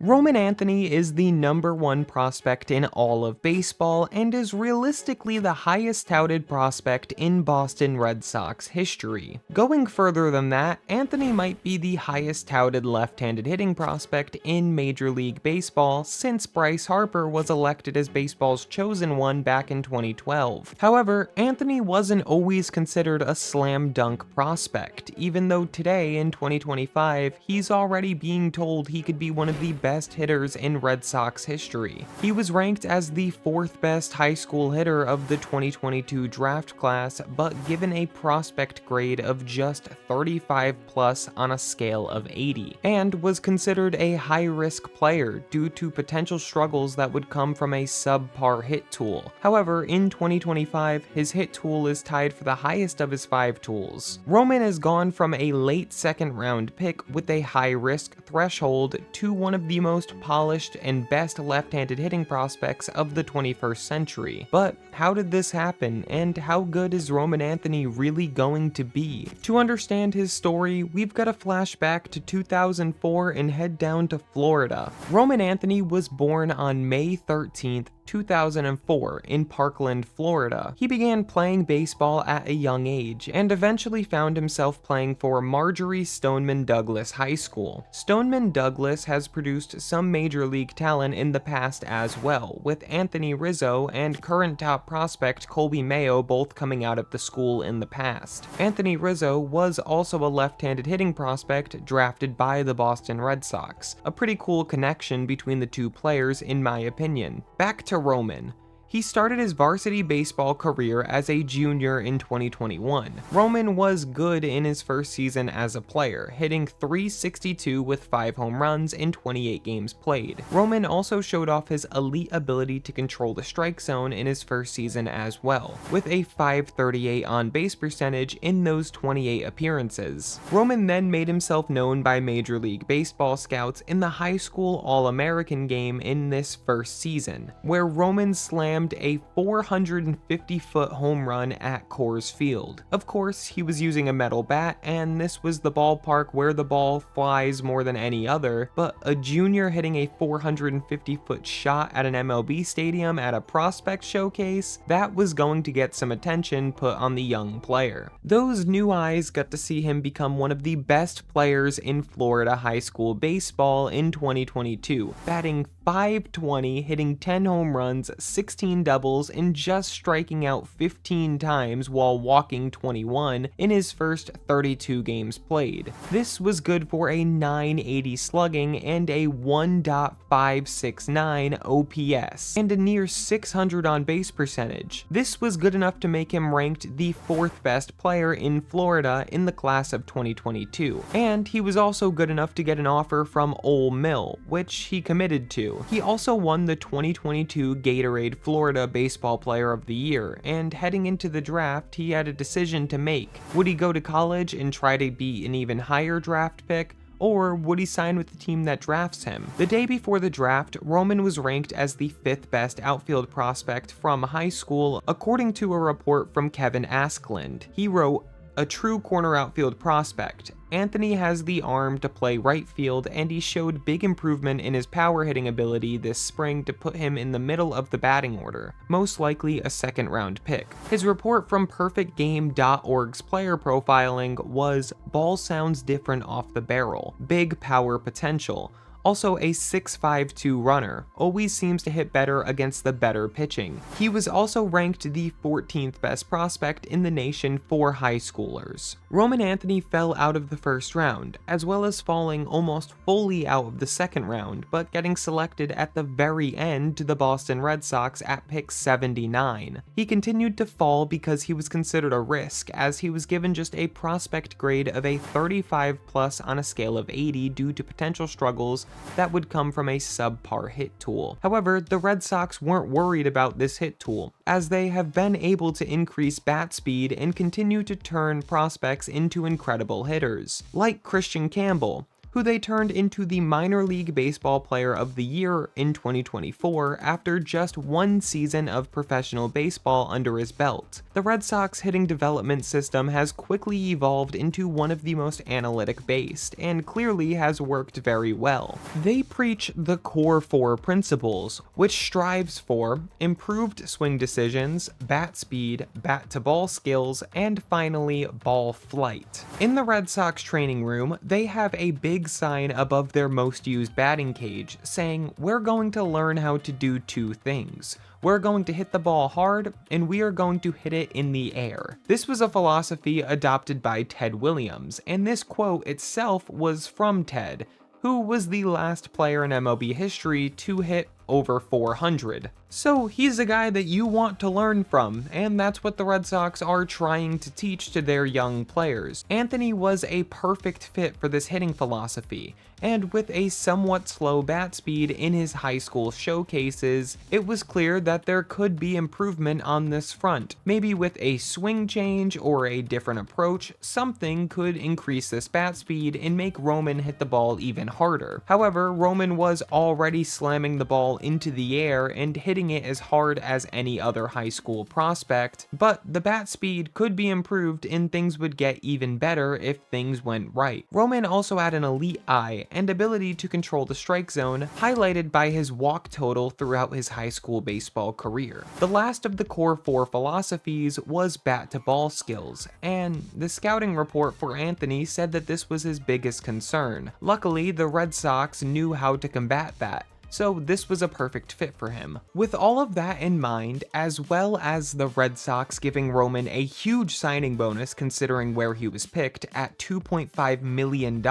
Roman Anthony is the #1 prospect in all of baseball and is realistically the highest touted prospect in Boston Red Sox history. Going further than that, Anthony might be the highest touted left-handed hitting prospect in Major League Baseball since Bryce Harper was elected as baseball's chosen one back in 2012. However, Anthony wasn't always considered a slam dunk prospect, even though today in 2025, he's already being told he could be one of the best hitters in Red Sox history. He was ranked as the 4th best high school hitter of the 2022 draft class, but given a prospect grade of just 35 plus on a scale of 80, and was considered a high-risk player due to potential struggles that would come from a subpar hit tool. However, in 2025, his hit tool is tied for the highest of his 5 tools. Roman has gone from a late second-round pick with a high-risk threshold to one of the most polished and best left-handed hitting prospects of the 21st century. But how did this happen, and how good is Roman Anthony really going to be? To understand his story, we've got to flash back to 2004 and head down to Florida. Roman Anthony was born on May 13th, 2004 in Parkland, Florida. He began playing baseball at a young age and eventually found himself playing for Marjorie Stoneman Douglas High School. Stoneman Douglas has produced some major league talent in the past as well, with Anthony Rizzo and current top prospect Colby Mayo both coming out of the school in the past. Anthony Rizzo was also a left-handed hitting prospect drafted by the Boston Red Sox. A pretty cool connection between the two players in my opinion. Back to Roman. He started his varsity baseball career as a junior in 2021. Roman was good in his first season as a player, hitting .362 with 5 home runs in 28 games played. Roman also showed off his elite ability to control the strike zone in his first season as well, with a .538 on-base percentage in those 28 appearances. Roman then made himself known by Major League Baseball scouts in the high school All-American game in this first season, where Roman slammed a 450-foot home run at Coors Field. Of course, he was using a metal bat, and this was the ballpark where the ball flies more than any other, but a junior hitting a 450-foot shot at an MLB stadium at a prospect showcase, that was going to get some attention put on the young player. Those new eyes got to see him become one of the best players in Florida high school baseball in 2022, batting .520, hitting 10 home runs, 16 doubles, and just striking out 15 times while walking 21 in his first 32 games played. This was good for a .980 slugging and a 1.569 OPS, and a near 600 on-base percentage. This was good enough to make him ranked the 4th best player in Florida in the class of 2022, and he was also good enough to get an offer from Ole Mill, which he committed to. He also won the 2022 Gatorade Florida Baseball Player of the Year, and heading into the draft, he had a decision to make. Would he go to college and try to be an even higher draft pick, or would he sign with the team that drafts him? The day before the draft, Roman was ranked as the 5th best outfield prospect from high school, according to a report from Kevin Askland. He wrote, "A true corner outfield prospect. Anthony has the arm to play right field, and he showed big improvement in his power hitting ability this spring to put him in the middle of the batting order, most likely a 2nd round pick." His report from PerfectGame.org's player profiling was, "Ball sounds different off the barrel, big power potential. Also a 6.52 runner, always seems to hit better against the better pitching." He was also ranked the 14th best prospect in the nation for high schoolers. Roman Anthony fell out of the first round, as well as falling almost fully out of the second round, but getting selected at the very end to the Boston Red Sox at pick 79. He continued to fall because he was considered a risk, as he was given just a prospect grade of a 35 plus on a scale of 80 due to potential struggles that would come from a subpar hit tool. However, the Red Sox weren't worried about this hit tool, as they have been able to increase bat speed and continue to turn prospects into incredible hitters, like Christian Campbell, who they turned into the Minor League Baseball Player of the Year in 2024 after just one season of professional baseball under his belt. The Red Sox hitting development system has quickly evolved into one of the most analytic-based, and clearly has worked very well. They preach the Core 4 principles, which strives for improved swing decisions, bat speed, bat-to-ball skills, and finally, ball flight. In the Red Sox training room, they have a big sign above their most used batting cage saying, "We're going to learn how to do two things. We're going to hit the ball hard, and we are going to hit it in the air." This was a philosophy adopted by Ted Williams, and this quote itself was from Ted, who was the last player in MLB history to hit over 400. So he's a guy that you want to learn from, and that's what the Red Sox are trying to teach to their young players. Anthony was a perfect fit for this hitting philosophy, and with a somewhat slow bat speed in his high school showcases, it was clear that there could be improvement on this front. Maybe with a swing change or a different approach, something could increase this bat speed and make Roman hit the ball even harder. However, Roman was already slamming the ball into the air and hitting it as hard as any other high school prospect, but the bat speed could be improved and things would get even better if things went right. Roman also had an elite eye and ability to control the strike zone, highlighted by his walk total throughout his high school baseball career. The last of the Core 4 philosophies was bat-to-ball skills, and the scouting report for Anthony said that this was his biggest concern. Luckily, the Red Sox knew how to combat that, so this was a perfect fit for him. With all of that in mind, as well as the Red Sox giving Roman a huge signing bonus considering where he was picked at $2.5 million,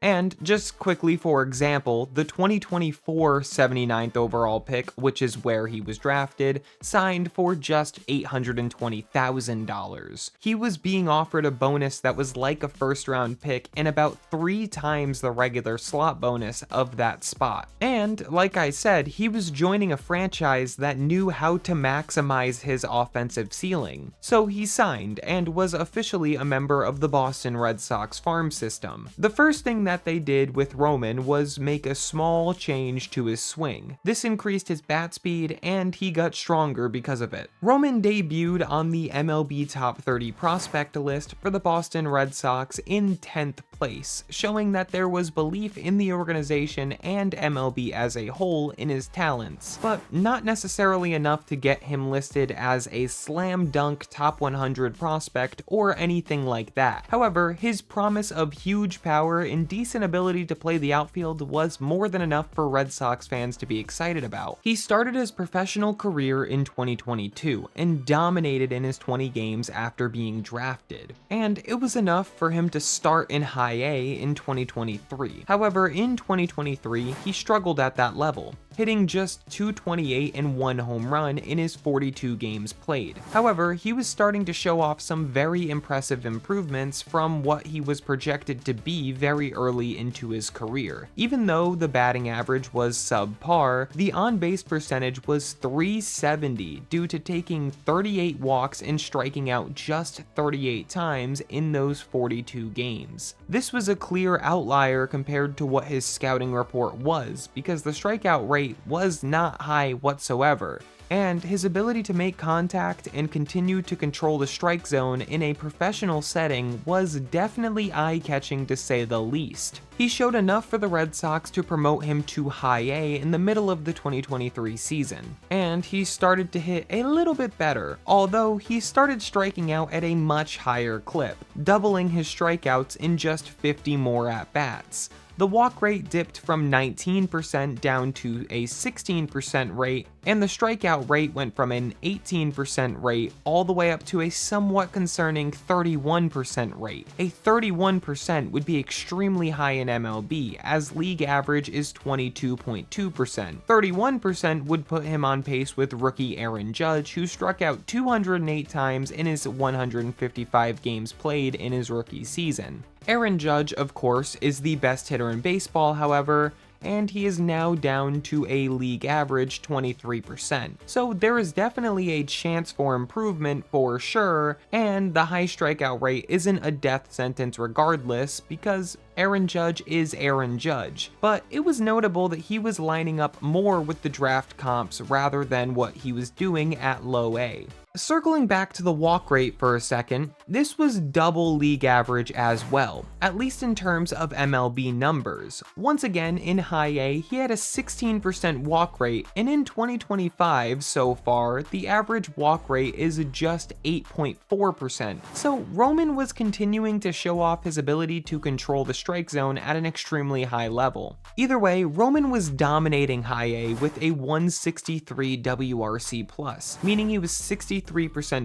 and just quickly for example, the 2024 79th overall pick, which is where he was drafted, signed for just $820,000. He was being offered a bonus that was like a first round pick and about 3 times the regular slot bonus of that spot. And like I said, he was joining a franchise that knew how to maximize his offensive ceiling. So he signed and was officially a member of the Boston Red Sox farm system. The first thing that they did with Roman was make a small change to his swing. This increased his bat speed and he got stronger because of it. Roman debuted on the MLB Top 30 prospect list for the Boston Red Sox in 10th place, showing that there was belief in the organization and MLB as a whole in his talents, but not necessarily enough to get him listed as a slam dunk top 100 prospect or anything like that. However, his promise of huge power and decent ability to play the outfield was more than enough for Red Sox fans to be excited about. He started his professional career in 2022 and dominated in his 20 games after being drafted, and it was enough for him to start in high A in 2023. However, in 2023, he struggled at that level, hitting just .228 and 1 home run in his 42 games played. However, he was starting to show off some very impressive improvements from what he was projected to be very early into his career. Even though the batting average was subpar, the on-base percentage was .370 due to taking 38 walks and striking out just 38 times in those 42 games. This was a clear outlier compared to what his scouting report was, because the strikeout rate was not high whatsoever, and his ability to make contact and continue to control the strike zone in a professional setting was definitely eye-catching to say the least. He showed enough for the Red Sox to promote him to high A in the middle of the 2023 season, and he started to hit a little bit better, although he started striking out at a much higher clip, doubling his strikeouts in just 50 more at-bats. The walk rate dipped from 19% down to a 16% rate, and the strikeout rate went from an 18% rate all the way up to a somewhat concerning 31% rate. A 31% would be extremely high in MLB, as league average is 22.2%. 31% would put him on pace with rookie Aaron Judge, who struck out 208 times in his 155 games played in his rookie season. Aaron Judge, of course, is the best hitter in baseball, however, and he is now down to a league average 23%. So there is definitely a chance for improvement for sure, and the high strikeout rate isn't a death sentence regardless, because Aaron Judge is Aaron Judge, but it was notable that he was lining up more with the draft comps rather than what he was doing at low A. Circling back to the walk rate for a second, this was double league average as well, at least in terms of MLB numbers. Once again, in high A, he had a 16% walk rate, and in 2025 so far, the average walk rate is just 8.4%. So Roman was continuing to show off his ability to control the strike zone at an extremely high level. Either way, Roman was dominating high A with a 163 WRC+, meaning he was 63%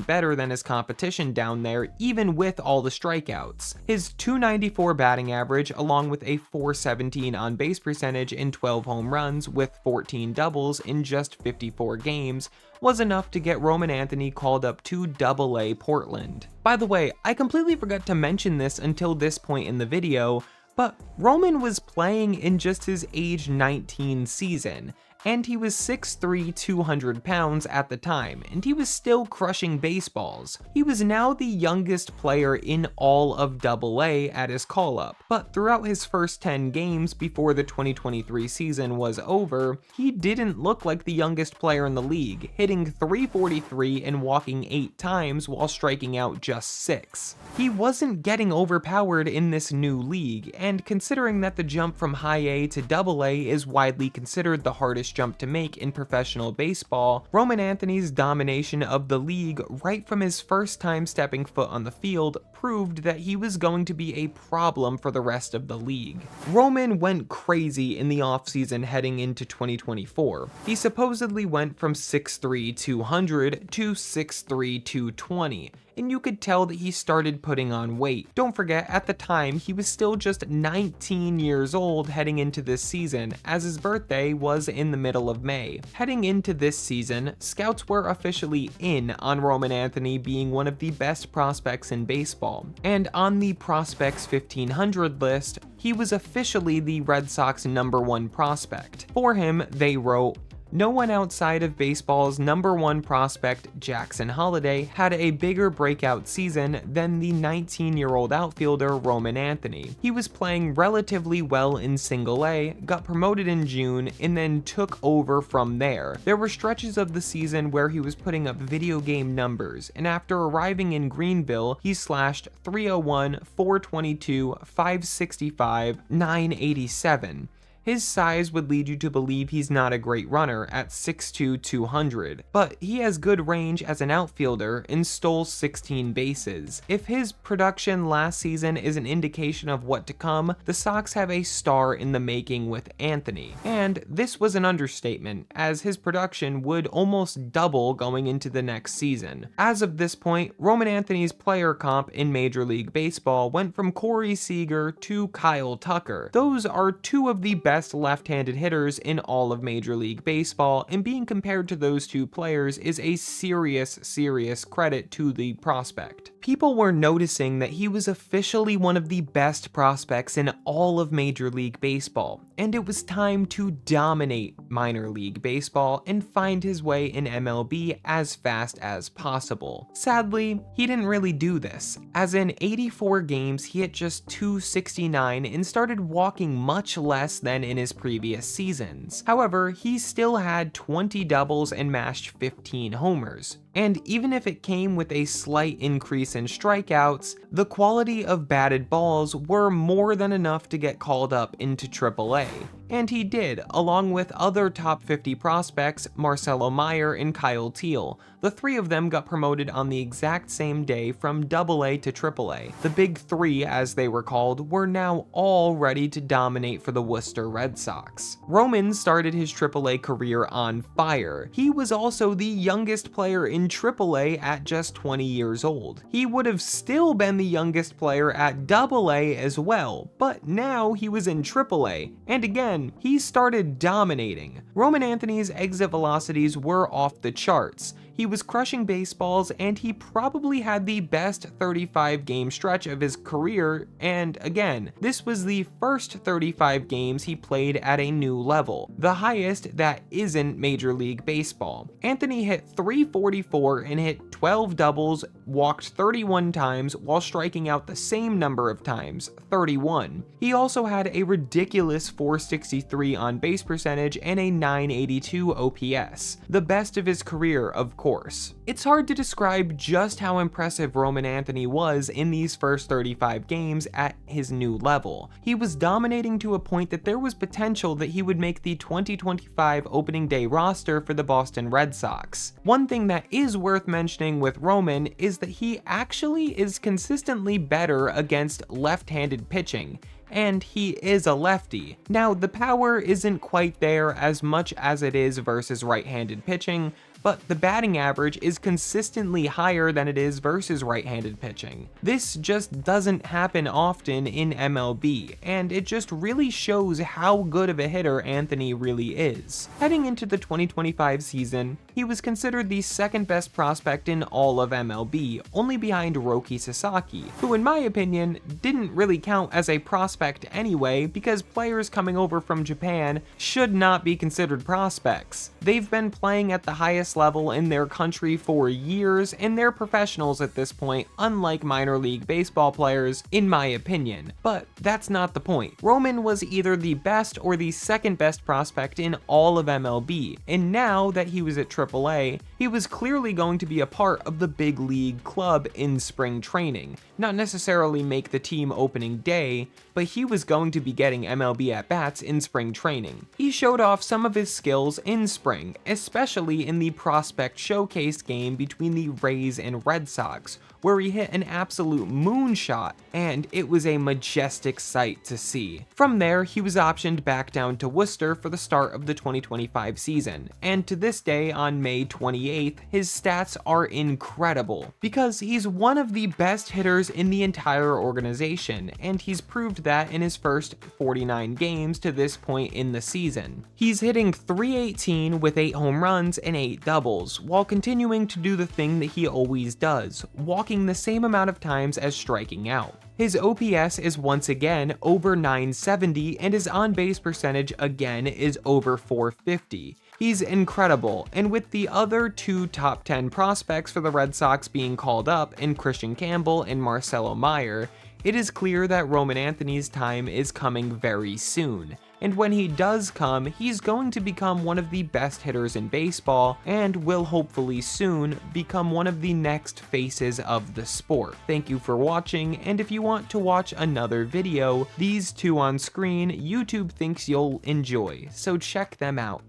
better than his competition down there, even with all the strikeouts. His 294 batting average, along with a 417 on base percentage in 12 home runs with 14 doubles in just 54 games, was enough to get Roman Anthony called up to AA Portland. By the way, I completely forgot to mention this until this point in the video, but Roman was playing in just his age 19 season, and he was 6'3", 200 pounds at the time, and he was still crushing baseballs. He was now the youngest player in all of AA at his call-up, but throughout his first 10 games before the 2023 season was over, he didn't look like the youngest player in the league, hitting 343 and walking 8 times while striking out just 6. He wasn't getting overpowered in this new league, and considering that the jump from high A to AA is widely considered the hardest jump to make in professional baseball, Roman Anthony's domination of the league right from his first time stepping foot on the field proved that he was going to be a problem for the rest of the league. Roman went crazy in the offseason heading into 2024. He supposedly went from 6'3", 200 to 6'3", 220. And you could tell that he started putting on weight. Don't forget, at the time, he was still just 19 years old heading into this season, as his birthday was in the middle of May. Heading into this season, scouts were officially in on Roman Anthony being one of the best prospects in baseball, and on the Prospects 1500 list, he was officially the Red Sox #1 prospect. For him, they wrote, "No one outside of baseball's #1 prospect, Jackson Holliday, had a bigger breakout season than the 19-year-old outfielder Roman Anthony. He was playing relatively well in Single A, got promoted in June, and then took over from there. There were stretches of the season where he was putting up video game numbers, and after arriving in Greenville, he slashed 301, 422, 565, 987. His size would lead you to believe he's not a great runner at 6'2", 200, but he has good range as an outfielder and stole 16 bases. If his production last season is an indication of what to come, the Sox have a star in the making with Anthony. And this was an understatement, as his production would almost double going into the next season. As of this point, Roman Anthony's player comp in Major League Baseball went from Corey Seager to Kyle Tucker. Those are two of the best left-handed hitters in all of Major League Baseball, and being compared to those two players is a serious credit to the prospect. People were noticing that he was officially one of the best prospects in all of Major League Baseball, and it was time to dominate minor league baseball and find his way in MLB as fast as possible. Sadly, he didn't really do this, as in 84 games he hit just 269 and started walking much less than in his previous seasons. However, he still had 20 doubles and mashed 15 homers. And even if it came with a slight increase in strikeouts, the quality of batted balls were more than enough to get called up into AAA. And he did, along with other top 50 prospects, Marcelo Meyer and Kyle Teal. The three of them got promoted on the exact same day from AA to AAA. The Big Three, as they were called, were now all ready to dominate for the Worcester Red Sox. Roman started his AAA career on fire. He was also the youngest player in AAA at just 20 years old. He would have still been the youngest player at AA as well, but now he was in AAA, and again, he started dominating. Roman Anthony's exit velocities were off the charts. He was crushing baseballs, and he probably had the best 35-game stretch of his career, and again, this was the first 35 games he played at a new level, the highest that isn't Major League Baseball. Anthony hit .344 and hit 12 doubles, walked 31 times while striking out the same number of times, 31. He also had a ridiculous .463 on base percentage and a .982 OPS, the best of his career, of course. It's hard to describe just how impressive Roman Anthony was in these first 35 games at his new level. He was dominating to a point that there was potential that he would make the 2025 opening day roster for the Boston Red Sox. One thing that is worth mentioning with Roman is that he actually is consistently better against left-handed pitching, and he is a lefty. Now, the power isn't quite there as much as it is versus right-handed pitching, but the batting average is consistently higher than it is versus right-handed pitching. This just doesn't happen often in MLB, and it just really shows how good of a hitter Anthony really is. Heading into the 2025 season, he was considered the second best prospect in all of MLB, only behind Roki Sasaki, who in my opinion didn't really count as a prospect anyway, because players coming over from Japan should not be considered prospects. They've been playing at the highest level in their country for years, and they're professionals at this point, unlike minor league baseball players, in my opinion. But that's not the point. Roman was either the best or the second best prospect in all of MLB, and now that he was at AAA, he was clearly going to be a part of the big league club in spring training. Not necessarily make the team opening day, but he was going to be getting MLB at-bats in spring training. He showed off some of his skills in spring, especially in the prospect showcase game between the Rays and Red Sox, where he hit an absolute moonshot, and it was a majestic sight to see. From there, he was optioned back down to Worcester for the start of the 2025 season, and to this day, on May 28th, his stats are incredible, because he's one of the best hitters in the entire organization, and he's proved that in his first 49 games to this point in the season. He's hitting .318 with 8 home runs and 8 doubles, while continuing to do the thing that he always does, walking the same amount of times as striking out. His OPS is once again over .970, and his on-base percentage again is over .450. He's incredible, and with the other two top 10 prospects for the Red Sox being called up in Christian Campbell and Marcelo Meyer, it is clear that Roman Anthony's time is coming very soon. And when he does come, he's going to become one of the best hitters in baseball, and will hopefully soon become one of the next faces of the sport. Thank you for watching, and if you want to watch another video, these two on screen YouTube thinks you'll enjoy, so check them out.